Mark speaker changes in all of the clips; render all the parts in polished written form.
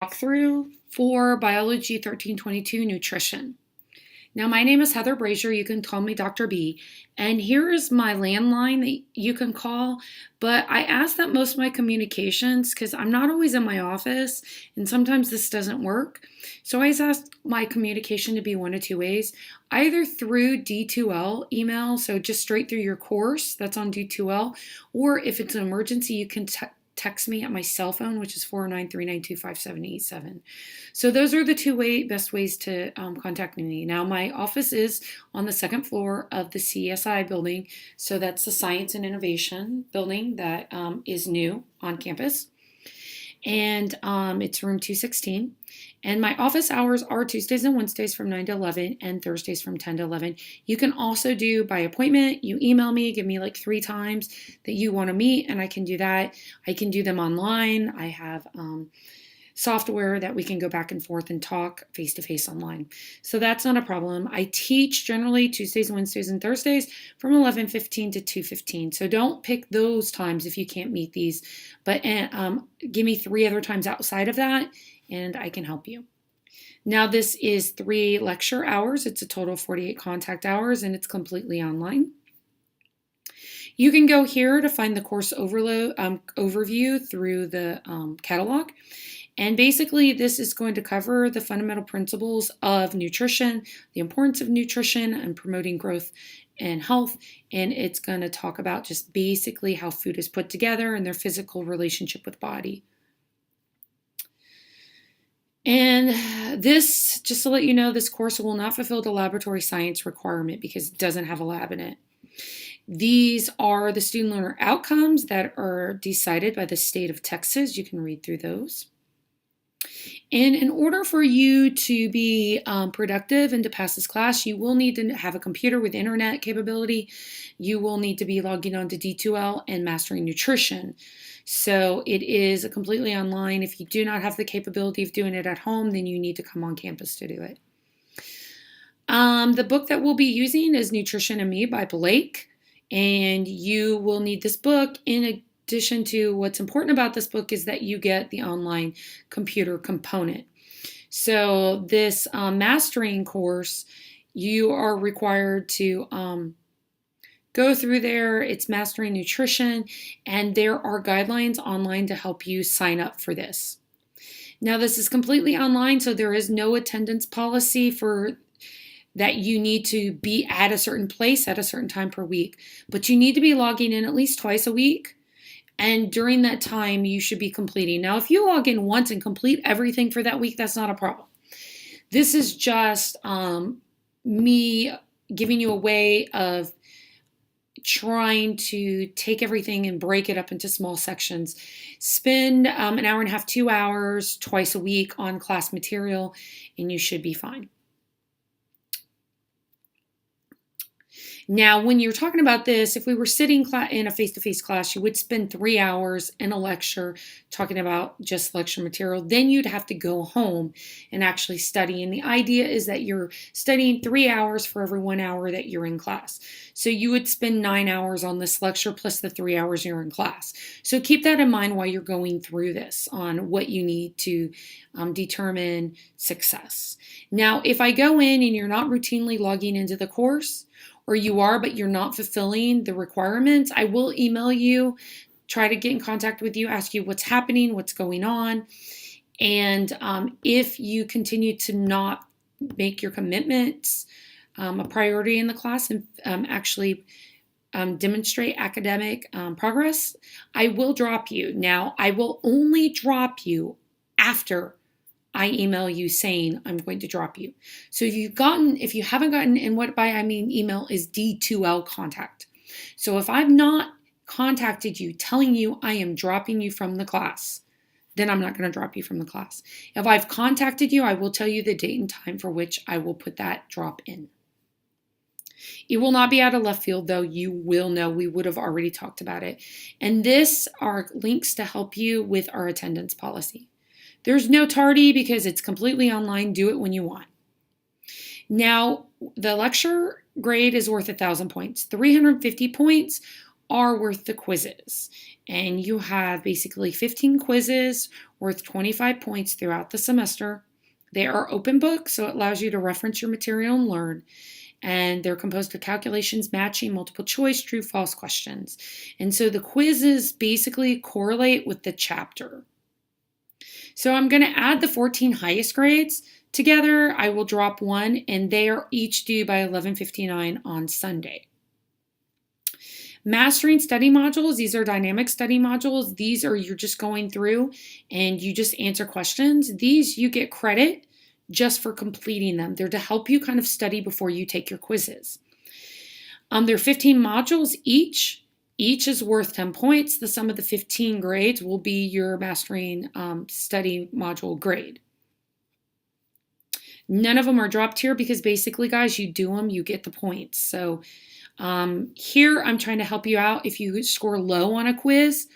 Speaker 1: Walkthrough for Biology 1322 Nutrition. Now, my name is Heather Brazier. You can call me Dr. B. And here is my landline that you can call. But I ask that most of my communications, because I'm not always in my office, and sometimes this doesn't work. So I ask my communication to be one of two ways. Either through D2L email, so just straight through your course, that's on D2L, or if it's an emergency, you can text me at my cell phone, which is 409-392-5787. So those are the two best ways to contact me. Now, my office is on the second floor of the CSI building. So that's the Science and Innovation building that is new on campus. And it's room 216. And my office hours are Tuesdays and Wednesdays from 9 to 11 and Thursdays from 10 to 11. You can also do by appointment. You email me, give me like 3 times that you want to meet, and I can do that. I can do them online. I have software that we can go back and forth and talk face-to-face online. So that's not a problem. I teach generally Tuesdays, Wednesdays, and Thursdays from 11:15 to 2:15. So don't pick those times if you can't meet these, but give me 3 other times outside of that, and I can help you. Now, this is 3 lecture hours. It's a total of 48 contact hours, and it's completely online. You can go here to find the course overview through the catalog. And basically, this is going to cover the fundamental principles of nutrition, the importance of nutrition and promoting growth and health. And it's going to talk about just basically how food is put together and their physical relationship with body. And this, just to let you know, this course will not fulfill the laboratory science requirement because it doesn't have a lab in it. These are the student learner outcomes that are decided by the state of Texas. You can read through those. And in order for you to be productive and to pass this class, you will need to have a computer with internet capability. You will need to be logging on to D2L and mastering nutrition. So it is completely online. If you do not have the capability of doing it at home, then you need to come on campus to do it. The book that we'll be using is Nutrition and Me by Blake. And you will need this book. In addition to what's important about this book is that you get the online computer component. So this mastering course, you are required to go through there. It's Mastering Nutrition, and there are guidelines online to help you sign up for this. Now, this is completely online, so there is no attendance policy for that you need to be at a certain place at a certain time per week. But you need to be logging in at least twice a week. And during that time, you should be completing. Now, if you log in once and complete everything for that week, that's not a problem. This is just me giving you a way of trying to take everything and break it up into small sections. Spend an hour and a half, 2 hours twice a week on class material, and you should be fine. Now, when you're talking about this, if we were sitting in a face-to-face class, you would spend 3 hours in a lecture talking about just lecture material. Then you'd have to go home and actually study. And the idea is that you're studying 3 hours for every 1 hour that you're in class. So you would spend 9 hours on this lecture plus the 3 hours you're in class. So keep that in mind while you're going through this on what you need to determine success. Now, if I go in and you're not routinely logging into the course, or you are, but you're not fulfilling the requirements, I will email you, try to get in contact with you, ask you what's happening, what's going on. And if you continue to not make your commitments a priority in the class and actually demonstrate academic progress, I will drop you. Now, I will only drop you after I email you saying I'm going to drop you. So if you haven't gotten, and what by I mean email is D2L contact. So if I've not contacted you telling you I am dropping you from the class, then I'm not going to drop you from the class. If I've contacted you, I will tell you the date and time for which I will put that drop in. It will not be out of left field, though. You will know. We would have already talked about it. And this are links to help you with our attendance policy. There's no tardy because it's completely online. Do it when you want. Now, the lecture grade is worth 1,000 points. 350 points are worth the quizzes. And you have basically 15 quizzes worth 25 points throughout the semester. They are open book, so it allows you to reference your material and learn. And they're composed of calculations, matching, multiple choice, true, false questions. And so the quizzes basically correlate with the chapter. So I'm going to add the 14 highest grades together. I will drop one, and they are each due by 11:59 on Sunday. Mastering study modules, these are dynamic study modules. These are you're just going through and you just answer questions. These you get credit just for completing them. They're to help you kind of study before you take your quizzes. There are 15 modules each. Each is worth 10 points. The sum of the 15 grades will be your mastering study module grade. None of them are dropped here because basically, guys, you do them, you get the points. So here I'm trying to help you out. If you score low on a quiz,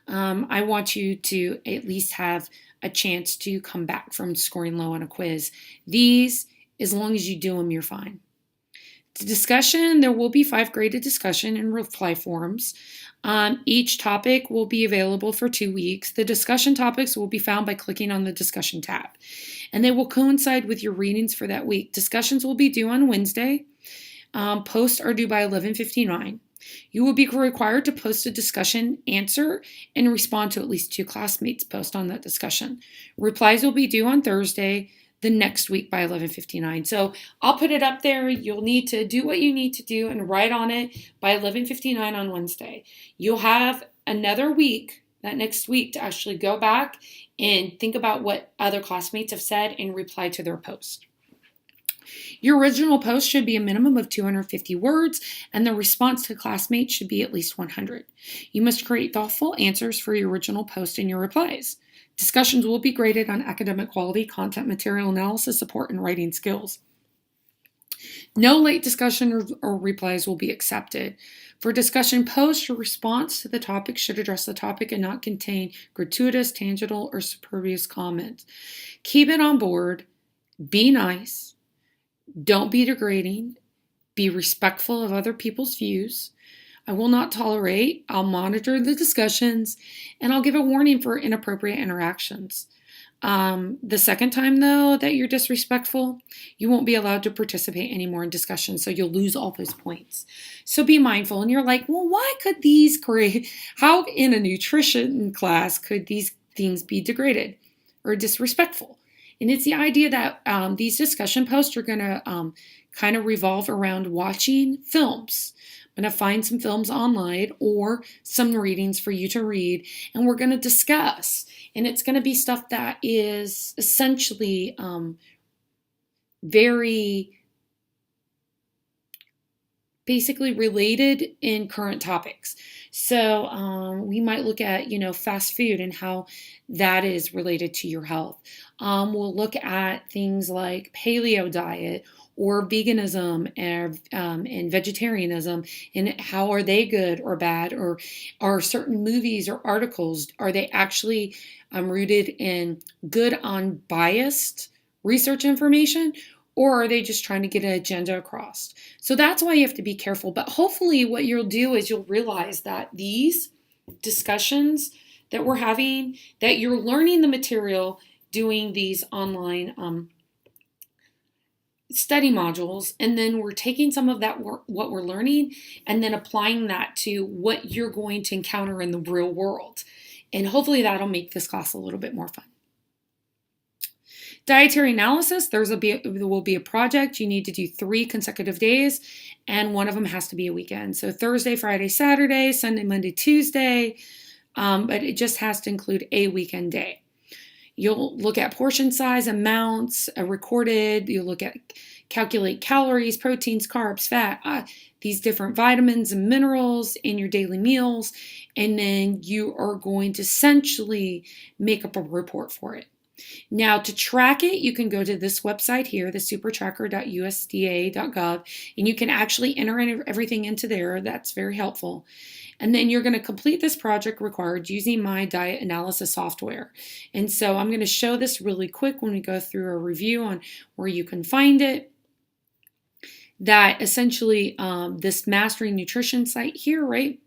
Speaker 1: I want you to at least have a chance to come back from scoring low on a quiz. These, as long as you do them, you're fine. The discussion, there will be 5 graded discussion and reply forms. Each topic will be available for 2 weeks. The discussion topics will be found by clicking on the discussion tab, and they will coincide with your readings for that week. Discussions will be due on Wednesday. Posts are due by 11:59. You will be required to post a discussion answer and respond to at least 2 classmates' posts on that discussion. Replies will be due on Thursday, the next week by 11:59. So I'll put it up there. You'll need to do what you need to do and write on it by 11:59 on Wednesday. You'll have another week, that next week, to actually go back and think about what other classmates have said and reply to their post. Your original post should be a minimum of 250 words, and the response to classmates should be at least 100. You must create thoughtful answers for your original post and your replies. Discussions will be graded on academic quality, content, material analysis, support, and writing skills. No late discussion or replies will be accepted. For discussion posts, your response to the topic should address the topic and not contain gratuitous, tangential, or superfluous comments. Keep it on board. Be nice. Don't be degrading. Be respectful of other people's views. I will not tolerate. I'll monitor the discussions, and I'll give a warning for inappropriate interactions. The second time, though, that you're disrespectful, you won't be allowed to participate anymore in discussions, so you'll lose all those points. So be mindful. And you're like, well, why could these how in a nutrition class could these things be degraded or disrespectful? And it's the idea that these discussion posts are going to kind of revolve around watching films. I'm going to find some films online or some readings for you to read, and we're going to discuss. And it's going to be stuff that is essentially very basically related in current topics. So we might look at, fast food and how that is related to your health. We'll look at things like paleo diet or veganism and vegetarianism, and how are they good or bad, or are certain movies or articles, are they actually rooted in good unbiased research information, or are they just trying to get an agenda across? So that's why you have to be careful. But hopefully what you'll do is you'll realize that these discussions that we're having, that you're learning the material doing these online study modules, and then we're taking some of that what we're learning and then applying that to what you're going to encounter in the real world. And hopefully that'll make this class a little bit more fun. Dietary analysis, there will be a project. You need to do 3 consecutive days, and one of them has to be a weekend. So Thursday, Friday, Saturday, Sunday, Monday, Tuesday, but it just has to include a weekend day. You'll look at portion size, amounts, recorded. You'll look at calculate calories, proteins, carbs, fat, these different vitamins and minerals in your daily meals. And then you are going to essentially make up a report for it. Now, to track it, you can go to this website here, the supertracker.usda.gov, and you can actually enter everything into there. That's very helpful. And then you're going to complete this project required using my diet analysis software. And so I'm going to show this really quick when we go through a review on where you can find it. That essentially this Mastering Nutrition site here, right?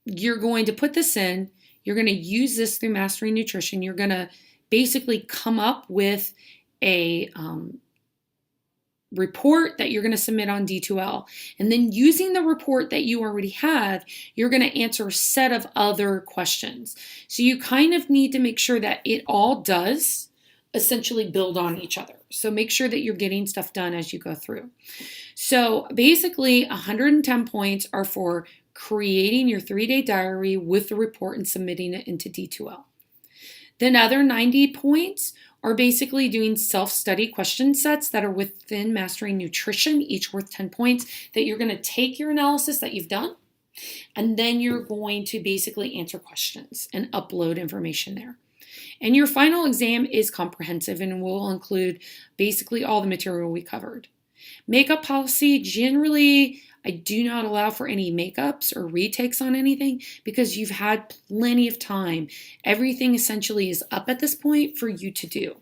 Speaker 1: you're going to put this in. You're going to use this through Mastering Nutrition. You're going to basically come up with a report that you're going to submit on D2L. And then using the report that you already have, you're going to answer a set of other questions. So you kind of need to make sure that it all does essentially build on each other. So make sure that you're getting stuff done as you go through. So basically 110 points are for creating your 3-day diary with the report and submitting it into D2L. Then other 90 points are basically doing self-study question sets that are within Mastering Nutrition, each worth 10 points, that you're going to take your analysis that you've done, and then you're going to basically answer questions and upload information there. And your final exam is comprehensive and will include basically all the material we covered. Makeup policy, generally, I do not allow for any makeups or retakes on anything because you've had plenty of time. Everything essentially is up at this point for you to do.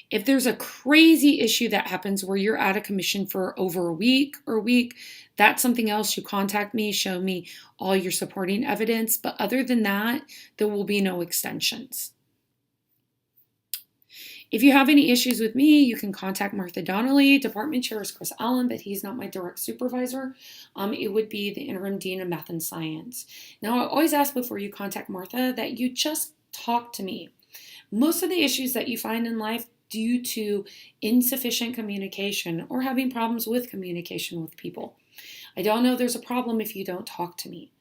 Speaker 1: If there's a crazy issue that happens where you're out of commission for over a week, that's something else. You contact me, show me all your supporting evidence. But other than that, there will be no extensions. If you have any issues with me, you can contact Martha Donnelly. Department chair is Chris Allen, but he's not my direct supervisor. It would be the interim dean of math and science. Now, I always ask before you contact Martha that you just talk to me. Most of the issues that you find in life due to insufficient communication or having problems with communication with people. I don't know there's a problem if you don't talk to me.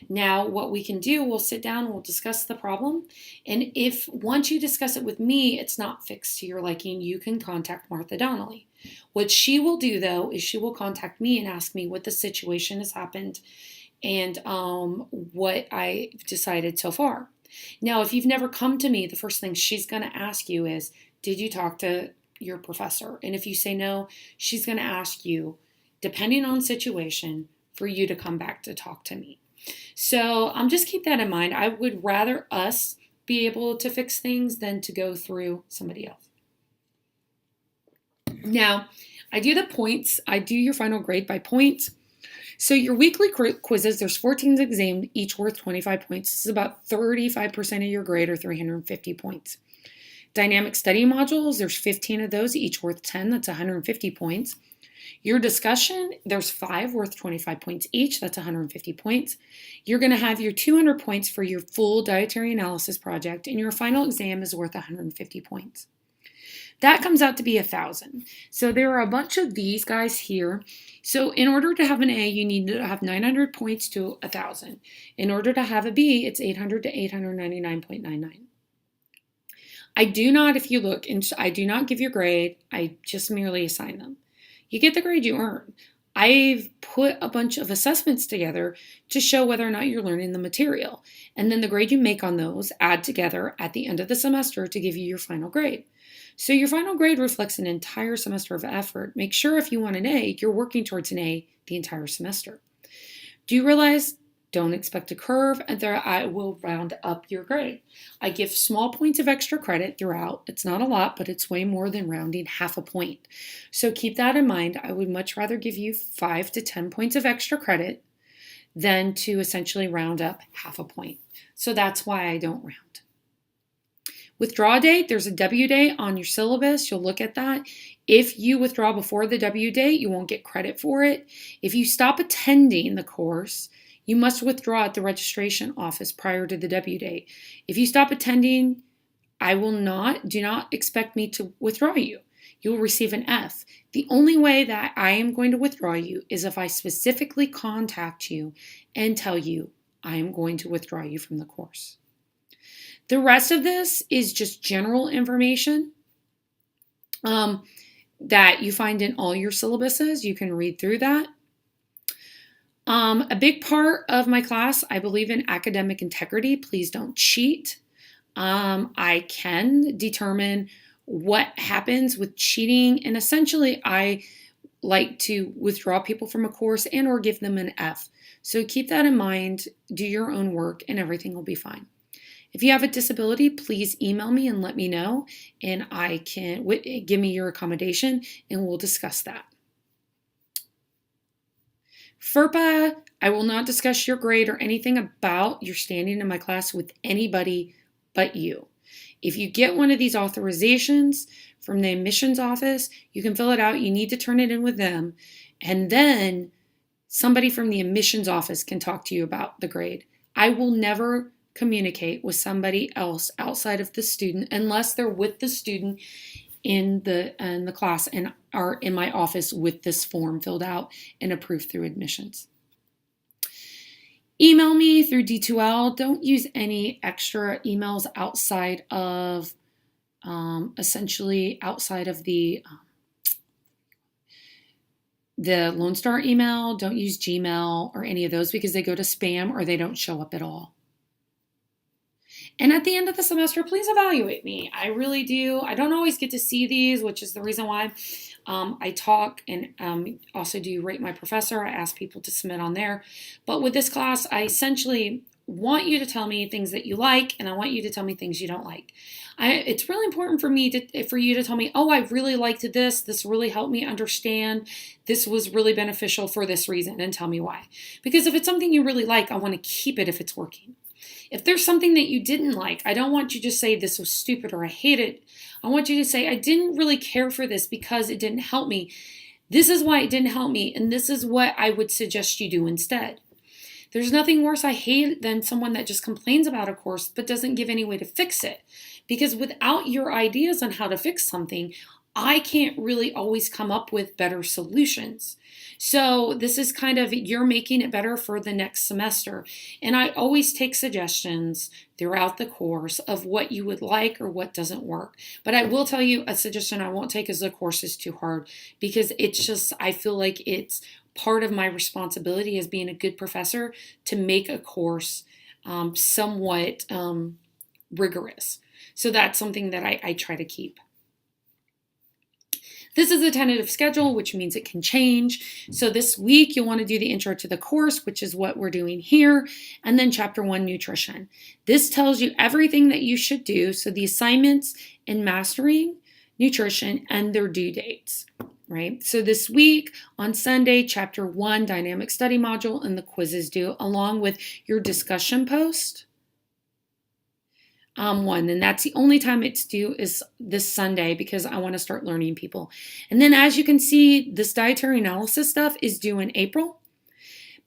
Speaker 1: Now, what we can do, we'll sit down, we'll discuss the problem, and if once you discuss it with me, it's not fixed to your liking, you can contact Martha Donnelly. What she will do, though, is she will contact me and ask me what the situation has happened and what I decided so far. Now, if you've never come to me, the first thing she's going to ask you is, did you talk to your professor? And if you say no, she's going to ask you, depending on situation, for you to come back to talk to me. So just keep that in mind. I would rather us be able to fix things than to go through somebody else. Now, I do the points. I do your final grade by points. So your weekly quizzes, there's 14 examined, each worth 25 points. This is about 35% of your grade, or 350 points. Dynamic study modules, there's 15 of those, each worth 10. That's 150 points. Your discussion, there's 5 worth 25 points each. That's 150 points. You're going to have your 200 points for your full dietary analysis project, and your final exam is worth 150 points. That comes out to be 1,000. So there are a bunch of these guys here. So in order to have an A, you need to have 900 points to 1,000. In order to have a B, it's 800 to 899.99. I do not, if you look, I do not give you a grade. I just merely assign them. You get the grade you earn. I've put a bunch of assessments together to show whether or not you're learning the material. And then the grade you make on those add together at the end of the semester to give you your final grade. So your final grade reflects an entire semester of effort. Make sure if you want an A, you're working towards an A the entire semester. Do you realize? Don't expect a curve, and there I will round up your grade. I give small points of extra credit throughout. It's not a lot, but it's way more than rounding half a point. So keep that in mind. I would much rather give you 5 to 10 points of extra credit than to essentially round up half a point. So that's why I don't round. Withdraw date, there's a W date on your syllabus. You'll look at that. If you withdraw before the W date, you won't get credit for it. If you stop attending the course, you must withdraw at the registration office prior to the W date. If you stop attending, do not expect me to withdraw you. You will receive an F. The only way that I am going to withdraw you is if I specifically contact you and tell you I am going to withdraw you from the course. The rest of this is just general information that you find in all your syllabuses. You can read through that. A big part of my class, I believe in academic integrity. Please don't cheat. I can determine what happens with cheating, and essentially I like to withdraw people from a course and or give them an F. So keep that in mind, do your own work, and everything will be fine. If you have a disability, please email me and let me know, and I can give me your accommodation, and we'll discuss that. FERPA, I will not discuss your grade or anything about your standing in my class with anybody but you. If you get one of these authorizations from the admissions office, you can fill it out. You need to turn it in with them. And then somebody from the admissions office can talk to you about the grade. I will never communicate with somebody else outside of the student unless they're with the student in the class and are in my office with this form filled out and approved through admissions. Email me through D2L. Don't use any extra emails outside of, essentially outside of the Lone Star email. Don't use Gmail or any of those because they go to spam or they don't show up at all. And at the end of the semester, please evaluate me. I really do. I don't always get to see these, which is the reason why I talk and also do rate my professor. I ask people to submit on there. But with this class, I essentially want you to tell me things that you like, and I want you to tell me things you don't like. It's really important for you to tell me, oh, I really liked this. This really helped me understand. This was really beneficial for this reason, and tell me why. Because if it's something you really like, I want to keep it if it's working. If there's something that you didn't like, I don't want you to say this was stupid or I hate it. I want you to say, I didn't really care for this because it didn't help me. This is why it didn't help me, and this is what I would suggest you do instead. There's nothing worse I hate than someone that just complains about a course but doesn't give any way to fix it. Because without your ideas on how to fix something, I can't really always come up with better solutions. So this is kind of, you're making it better for the next semester. And I always take suggestions throughout the course of what you would like or what doesn't work. But I will tell you a suggestion I won't take is the course is too hard, because it's just, I feel like it's part of my responsibility as being a good professor to make a course somewhat rigorous. So that's something that I try to keep. This is a tentative schedule, which means it can change. So this week, you'll want to do the intro to the course, which is what we're doing here, and then Chapter 1, Nutrition. This tells you everything that you should do, so the assignments in mastering nutrition and their due dates, right? So this week, on Sunday, Chapter 1, Dynamic Study Module, and the quizzes due, along with your discussion post. And that's the only time it's due is this Sunday because I want to start learning people. And then as you can see, this dietary analysis stuff is due in April.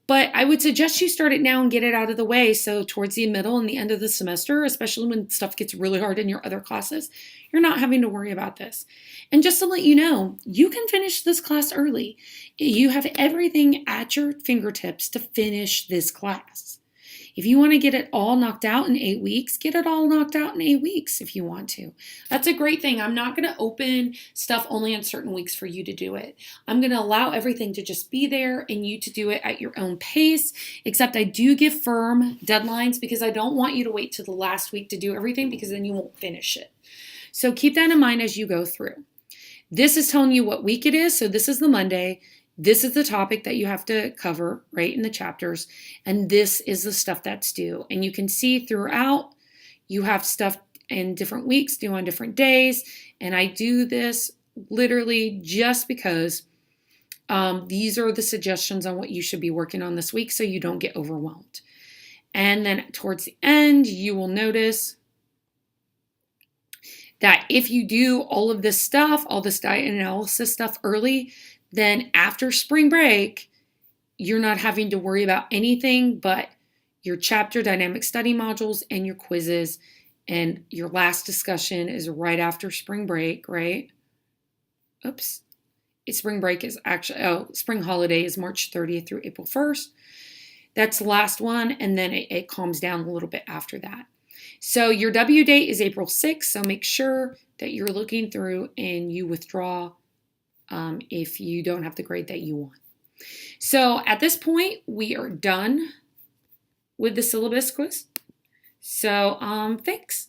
Speaker 1: But I would suggest you start it now and get it out of the way. So towards the middle and the end of the semester, especially when stuff gets really hard in your other classes, you're not having to worry about this. And just to let you know, you can finish this class early. You have everything at your fingertips to finish this class. If you want to get it all knocked out in 8 weeks, get it all knocked out in 8 weeks if you want to. That's a great thing. I'm not going to open stuff only on certain weeks for you to do it. I'm going to allow everything to just be there and you to do it at your own pace, except I do give firm deadlines because I don't want you to wait till the last week to do everything because then you won't finish it. So keep that in mind as you go through. This is telling you what week it is. So this is the Monday. This is the topic that you have to cover right in the chapters, and this is the stuff that's due. And you can see throughout, you have stuff in different weeks due on different days, and I do this literally just because these are the suggestions on what you should be working on this week so you don't get overwhelmed. And then towards the end, you will notice that if you do all of this stuff, all this diet analysis stuff early, then after spring break, you're not having to worry about anything but your chapter dynamic study modules and your quizzes. And your last discussion is right after spring break, right? Oops. Spring break is actually, spring holiday is March 30th through April 1st. That's the last one. And then it calms down a little bit after that. So your W date is April 6th. So make sure that you're looking through and you withdraw if you don't have the grade that you want. So at this point, we are done with the syllabus quiz. So thanks.